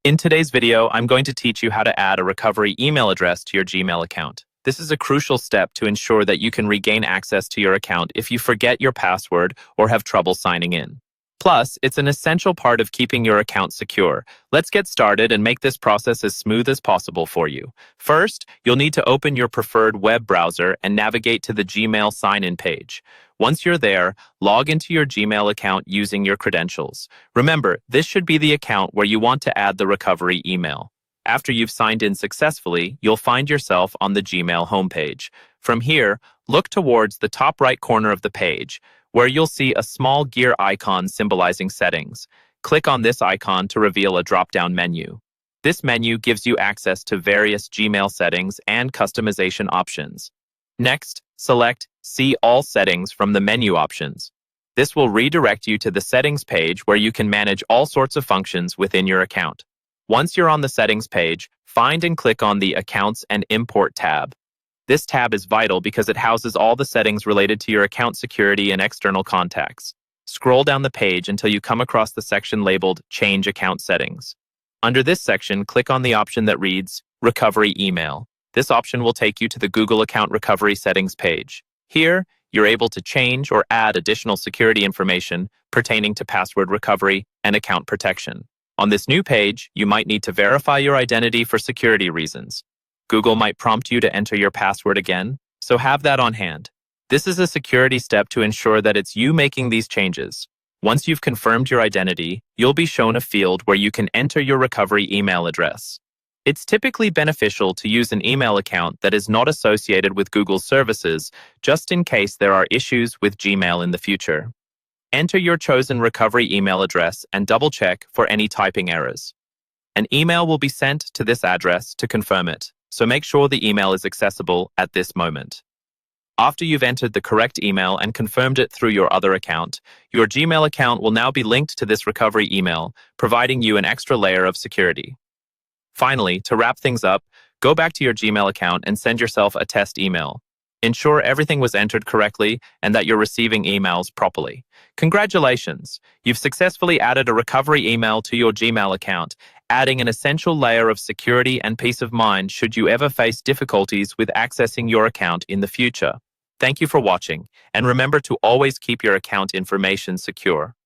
In today's video, I'm going to teach you how to add a recovery email address to your Gmail account. This is a crucial step to ensure that you can regain access to your account if you forget your password or have trouble signing in. Plus, it's an essential part of keeping your account secure. Let's get started and make this process as smooth as possible for you. First, you'll need to open your preferred web browser and navigate to the Gmail sign-in page. Once you're there, log into your Gmail account using your credentials. Remember, this should be the account where you want to add the recovery email. After you've signed in successfully, you'll find yourself on the Gmail homepage. From here, look towards the top right corner of the page, where you'll see a small gear icon symbolizing settings. Click on this icon to reveal a drop-down menu. This menu gives you access to various Gmail settings and customization options. Next, select See All Settings from the menu options. This will redirect you to the settings page where you can manage all sorts of functions within your account. Once you're on the settings page, find and click on the Accounts and Import tab. This tab is vital because it houses all the settings related to your account security and external contacts. Scroll down the page until you come across the section labeled Change Account Settings. Under this section, click on the option that reads Recovery Email. This option will take you to the Google Account Recovery Settings page. Here, you're able to change or add additional security information pertaining to password recovery and account protection. On this new page, you might need to verify your identity for security reasons. Google might prompt you to enter your password again, so have that on hand. This is a security step to ensure that it's you making these changes. Once you've confirmed your identity, you'll be shown a field where you can enter your recovery email address. It's typically beneficial to use an email account that is not associated with Google's services, just in case there are issues with Gmail in the future. Enter your chosen recovery email address and double-check for any typing errors. An email will be sent to this address to confirm it, so make sure the email is accessible at this moment. After you've entered the correct email and confirmed it through your other account, your Gmail account will now be linked to this recovery email, providing you an extra layer of security. Finally, to wrap things up, go back to your Gmail account and send yourself a test email. Ensure everything was entered correctly and that you're receiving emails properly. Congratulations! You've successfully added a recovery email to your Gmail account, adding an essential layer of security and peace of mind should you ever face difficulties with accessing your account in the future. Thank you for watching, and remember to always keep your account information secure.